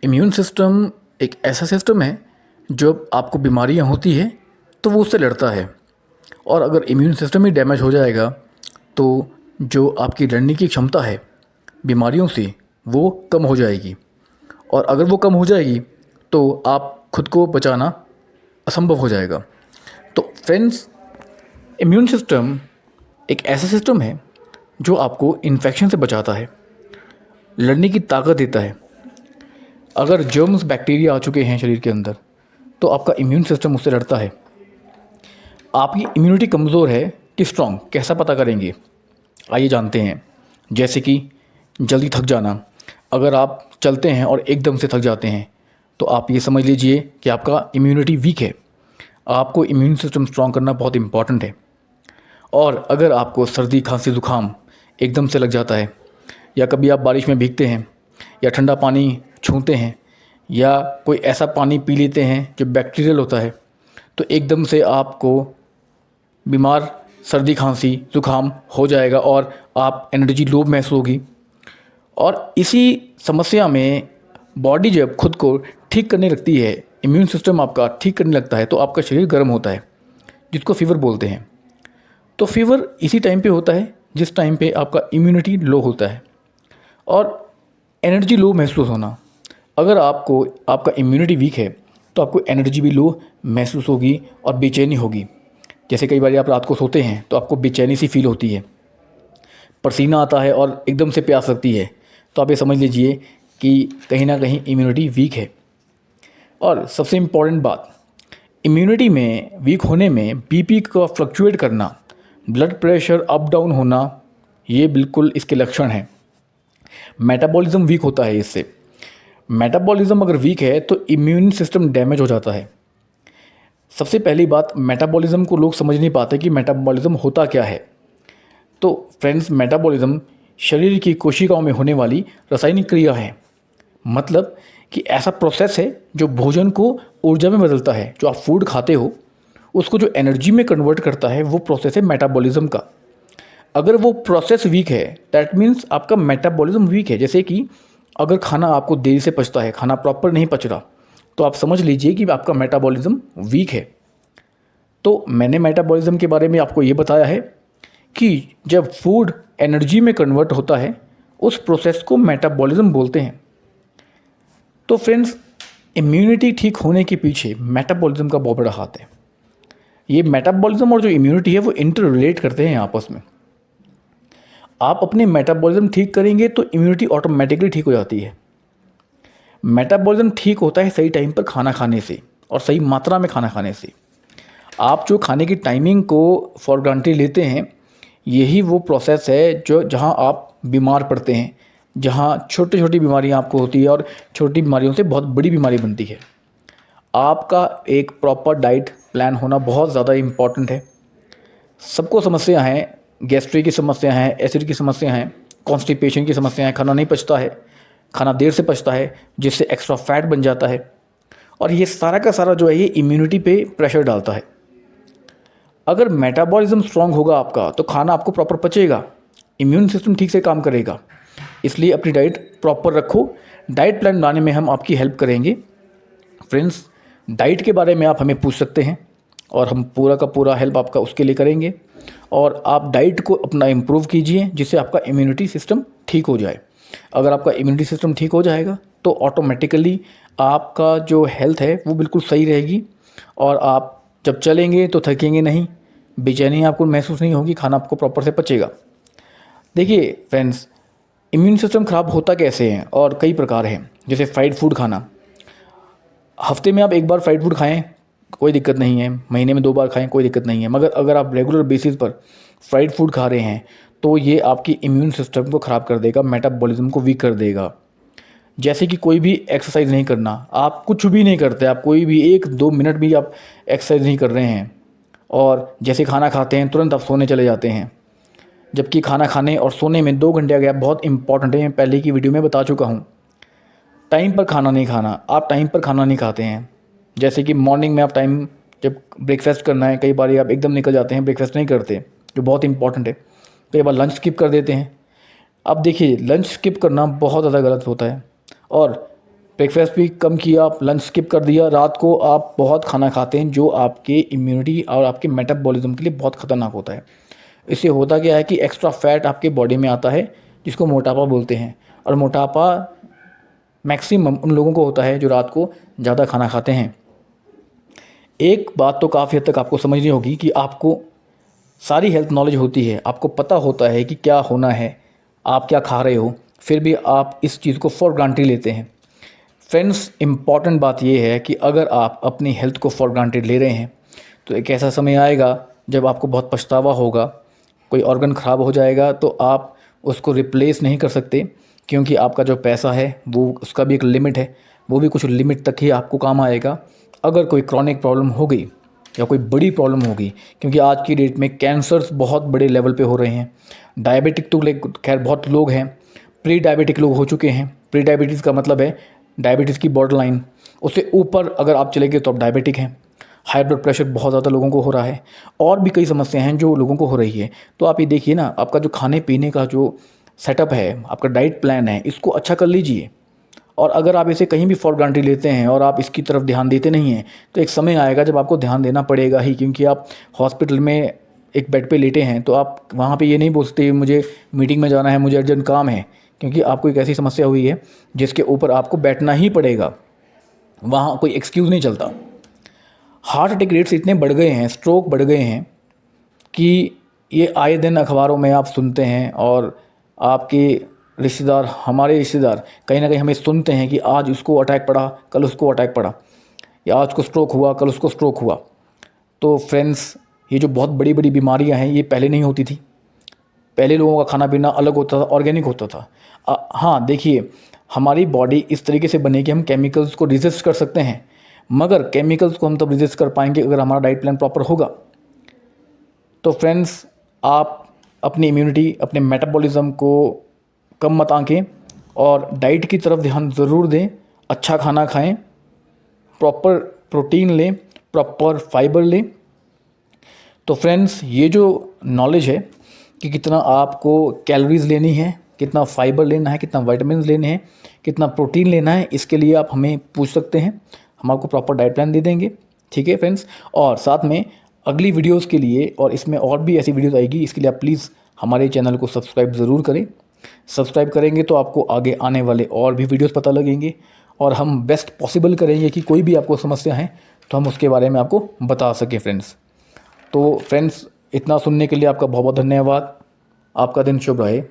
Immune system एक ऐसा system है जो आपको बीमारियां होती है तो वो उससे लड़ता है। और अगर इम्यून सिस्टम ही डैमेज हो जाएगा तो जो आपकी लड़ने की क्षमता है बीमारियों से वो कम हो जाएगी। और अगर वो कम हो जाएगी तो आप खुद को बचाना असंभव हो जाएगा। तो फ्रेंड्स, इम्यून सिस्टम एक ऐसा सिस्टम है जो आपको इन्फेक्शन से बचाता है, लड़ने की ताकत देता है। अगर जर्म्स बैक्टीरिया आ चुके हैं शरीर के अंदर तो आपका इम्यून सिस्टम उससे लड़ता है। आपकी इम्यूनिटी कमज़ोर है कि स्ट्रॉन्ग, कैसा पता करेंगे? आइए जानते हैं। जैसे कि जल्दी थक जाना। अगर आप चलते हैं और एकदम से थक जाते हैं तो आप ये समझ लीजिए कि आपका इम्यूनिटी वीक है। आपको इम्यून सिस्टम स्ट्रॉन्ग करना बहुत इंपॉर्टेंट है। और अगर आपको सर्दी खांसी ज़ुकाम एकदम से लग जाता है, या कभी आप बारिश में भीगते हैं, या ठंडा पानी छूते हैं, या कोई ऐसा पानी पी लेते हैं जो बैक्टीरियल होता है, तो एकदम से आपको बीमार सर्दी खांसी ज़ुकाम हो जाएगा और आप एनर्जी लो महसूस होगी। और इसी समस्या में बॉडी जब खुद को ठीक करने लगती है, इम्यून सिस्टम आपका ठीक करने लगता है, तो आपका शरीर गर्म होता है, जिसको फीवर बोलते हैं। तो फीवर इसी टाइम पे होता है जिस टाइम पे आपका इम्यूनिटी लो होता है। और एनर्जी लो महसूस होना, अगर आपको आपका इम्यूनिटी वीक है तो आपको एनर्जी भी लो महसूस होगी और बेचैनी होगी। जैसे कई बार आप रात को सोते हैं तो आपको बेचैनी सी फील होती है, पसीना आता है और एकदम से प्यास लगती है, तो आप ये समझ लीजिए कि कहीं ना कहीं इम्यूनिटी वीक है। और सबसे इम्पॉर्टेंट बात, इम्यूनिटी में वीक होने में बीपी का फ्लक्चुएट करना, ब्लड प्रेशर अप डाउन होना, ये बिल्कुल इसके लक्षण हैं। मेटाबॉलिज्म वीक होता है इससे। मेटाबॉलिज्म अगर वीक है तो इम्यून सिस्टम डैमेज हो जाता है। सबसे पहली बात, मेटाबॉलिज्म को लोग समझ नहीं पाते कि मेटाबॉलिज्म होता क्या है। तो फ्रेंड्स, मेटाबॉलिज्म शरीर की कोशिकाओं में होने वाली रासायनिक क्रिया है। मतलब कि ऐसा प्रोसेस है जो भोजन को ऊर्जा में बदलता है। जो आप फूड खाते हो उसको जो एनर्जी में कन्वर्ट करता है, वो प्रोसेस है मेटाबॉलिज्म का। अगर वो प्रोसेस वीक है, दैट मीन्स आपका मेटाबॉलिज्म वीक है। जैसे कि अगर खाना आपको देरी से पचता है, खाना प्रॉपर नहीं पच रहा, तो आप समझ लीजिए कि आपका मेटाबॉलिज्म वीक है। तो मैंने मेटाबॉलिज्म के बारे में आपको ये बताया है कि जब फूड एनर्जी में कन्वर्ट होता है, उस प्रोसेस को मेटाबॉलिज्म बोलते हैं। तो फ्रेंड्स, इम्यूनिटी ठीक होने के पीछे मेटाबॉलिज्म का बहुत बड़ा हाथ है। ये मेटाबॉलिज्म और जो इम्यूनिटी है वो इंटर रिलेट करते हैं आपस में। आप अपने मेटाबॉलिज्म ठीक करेंगे तो इम्यूनिटी ऑटोमेटिकली ठीक हो जाती है। मेटाबॉलिज्म ठीक होता है सही टाइम पर खाना खाने से और सही मात्रा में खाना खाने से। आप जो खाने की टाइमिंग को फॉर ग्रांटेड लेते हैं, यही वो प्रोसेस है जो जहां आप बीमार पड़ते हैं, जहां छोटी छोटी बीमारियां आपको होती है और छोटी बीमारियों से बहुत बड़ी बीमारी बनती है। आपका एक प्रॉपर डाइट प्लान होना बहुत ज़्यादा इम्पॉर्टेंट है। सबको समस्या हैं, गैस्ट्रिक की समस्या है, एसिड की समस्या है, कॉन्स्टिपेशन की समस्या है, खाना नहीं पचता है, खाना देर से पचता है जिससे एक्स्ट्रा फैट बन जाता है। और ये सारा का सारा जो है ये इम्यूनिटी पे प्रेशर डालता है। अगर मेटाबॉलिज्म स्ट्रांग होगा आपका तो खाना आपको प्रॉपर पचेगा, इम्यून सिस्टम ठीक से काम करेगा। इसलिए अपनी डाइट प्रॉपर रखो। डाइट प्लान बनाने में हम आपकी हेल्प करेंगे। फ्रेंड्स, डाइट के बारे में आप हमें पूछ सकते हैं और हम पूरा का पूरा हेल्प आपका उसके लिए करेंगे। और आप डाइट को अपना इम्प्रूव कीजिए जिससे आपका इम्यूनिटी सिस्टम ठीक हो जाए। अगर आपका इम्यूनिटी सिस्टम ठीक हो जाएगा तो ऑटोमेटिकली आपका जो हेल्थ है वो बिल्कुल सही रहेगी। और आप जब चलेंगे तो थकेंगे नहीं, बेचैनी आपको महसूस नहीं होगी, खाना आपको प्रॉपर से पचेगा। देखिए फ्रेंड्स, इम्यून सिस्टम ख़राब होता कैसे हैं और कई प्रकार हैं। जैसे फ्राइड फूड खाना, हफ्ते में आप एक बार फ्राइड फूड खाएं कोई दिक्कत नहीं है, महीने में 2 बार खाएं कोई दिक्कत नहीं है, मगर अगर आप रेगुलर बेसिस पर फ्राइड फूड खा रहे हैं तो ये आपकी इम्यून सिस्टम को ख़राब कर देगा, मेटाबॉलिज्म को वीक कर देगा। जैसे कि कोई भी एक्सरसाइज नहीं करना, आप कुछ भी नहीं करते, आप कोई भी 1-2 मिनट भी आप एक्सरसाइज नहीं कर रहे हैं, और जैसे खाना खाते हैं तुरंत आप सोने चले जाते हैं, जबकि खाना खाने और सोने में 2 घंटे का गैप बहुत इंपॉर्टेंट है। मैं पहले की वीडियो में बता चुका हूँ। टाइम पर खाना नहीं खाना, आप टाइम पर खाना नहीं खाते हैं। जैसे कि मॉर्निंग में आप टाइम जब ब्रेकफास्ट करना है, कई बार आप एकदम निकल जाते हैं, ब्रेकफास्ट नहीं करते, जो बहुत इंपॉर्टेंट है। कई बार लंच स्किप कर देते हैं। अब देखिए, लंच स्किप करना बहुत ज़्यादा गलत होता है। और ब्रेकफास्ट भी कम किया, आप लंच स्किप कर दिया, रात को आप बहुत खाना खाते हैं जो आपके इम्यूनिटी और आपके मेटाबॉलिज्म के लिए बहुत ख़तरनाक होता है। इससे होता क्या है कि एक्स्ट्रा फैट आपके बॉडी में आता है जिसको मोटापा बोलते हैं। और मोटापा मैक्सिमम उन लोगों को होता है जो रात को ज़्यादा खाना खाते हैं। एक बात तो काफ़ी हद तक आपको समझनी होगी कि आपको सारी हेल्थ नॉलेज होती है, आपको पता होता है कि क्या होना है, आप क्या खा रहे हो, फिर भी आप इस चीज़ को फॉर ग्रांटेड लेते हैं। फ्रेंड्स, इम्पॉर्टेंट बात यह है कि अगर आप अपनी हेल्थ को फॉर ग्रांटेड ले रहे हैं तो एक ऐसा समय आएगा जब आपको बहुत पछतावा होगा। कोई ऑर्गन ख़राब हो जाएगा तो आप उसको रिप्लेस नहीं कर सकते, क्योंकि आपका जो पैसा है वो उसका भी एक लिमिट है, वो भी कुछ लिमिट तक ही आपको काम आएगा। अगर कोई क्रॉनिक प्रॉब्लम हो गई या कोई बड़ी प्रॉब्लम होगी, क्योंकि आज की डेट में कैंसर्स बहुत बड़े लेवल पे हो रहे हैं। डायबिटिक तो खैर बहुत लोग हैं, प्री डायबिटिक लोग हो चुके हैं। प्री डायबिटीज़ का मतलब है डायबिटीज़ की बॉर्डर लाइन, उससे ऊपर अगर आप चले गए तो आप डायबिटिक हैं। हाई ब्लड प्रेशर बहुत ज़्यादा लोगों को हो रहा है, और भी कई समस्याएं हैं जो लोगों को हो रही है। तो आप ये देखिए ना, आपका जो खाने पीने का जो सेटअप है, आपका डाइट प्लान है, इसको अच्छा कर लीजिए। और अगर आप इसे कहीं भी फॉर ग्रांटेड लेते हैं और आप इसकी तरफ ध्यान देते नहीं हैं तो एक समय आएगा जब आपको ध्यान देना पड़ेगा ही, क्योंकि आप हॉस्पिटल में एक बेड पे लेटे हैं तो आप वहाँ पे ये नहीं बोल सकते मुझे मीटिंग में जाना है, मुझे अर्जेंट काम है, क्योंकि आपको एक ऐसी समस्या हुई है जिसके ऊपर आपको बैठना ही पड़ेगा। वहाँ कोई एक्सक्यूज़ नहीं चलता। हार्ट अटैक रेट्स इतने बढ़ गए हैं, स्ट्रोक बढ़ गए हैं कि ये आए दिन अखबारों में आप सुनते हैं, और आपके रिश्तेदार, हमारे रिश्तेदार कहीं ना कहीं हमें सुनते हैं कि आज उसको अटैक पड़ा, कल उसको अटैक पड़ा, या आज को स्ट्रोक हुआ, कल उसको स्ट्रोक हुआ। तो फ्रेंड्स, ये जो बहुत बड़ी बड़ी बीमारियां हैं ये पहले नहीं होती थी। पहले लोगों का खाना पीना अलग होता था, ऑर्गेनिक होता था। हाँ देखिए, हमारी बॉडी इस तरीके से बने कि हम केमिकल्स को रिजिस्ट कर सकते हैं, मगर केमिकल्स को हम तब रिजिस्ट कर पाएंगे अगर हमारा डाइट प्लान प्रॉपर होगा। तो फ्रेंड्स, आप अपनी इम्यूनिटी, अपने मेटाबॉलिज्म को कम मत आंकें और डाइट की तरफ ध्यान ज़रूर दें। अच्छा खाना खाएं, प्रॉपर प्रोटीन लें, प्रॉपर फाइबर लें। तो फ्रेंड्स, ये जो नॉलेज है कि कितना आपको कैलोरीज लेनी है, कितना फाइबर लेना है, कितना विटामिन लेने हैं, कितना प्रोटीन लेना है, इसके लिए आप हमें पूछ सकते हैं, हम आपको प्रॉपर डाइट प्लान दे देंगे। ठीक है फ्रेंड्स, और साथ में अगली वीडियोस के लिए, और इसमें और भी ऐसी वीडियोस आएगी, इसके लिए आप प्लीज़ हमारे चैनल को सब्सक्राइब ज़रूर करें। सब्सक्राइब करेंगे तो आपको आगे आने वाले और भी वीडियोस पता लगेंगे, और हम बेस्ट पॉसिबल करेंगे कि कोई भी आपको समस्या है तो हम उसके बारे में आपको बता सकें फ्रेंड्स। तो फ्रेंड्स, इतना सुनने के लिए आपका बहुत बहुत धन्यवाद। आपका दिन शुभ रहे।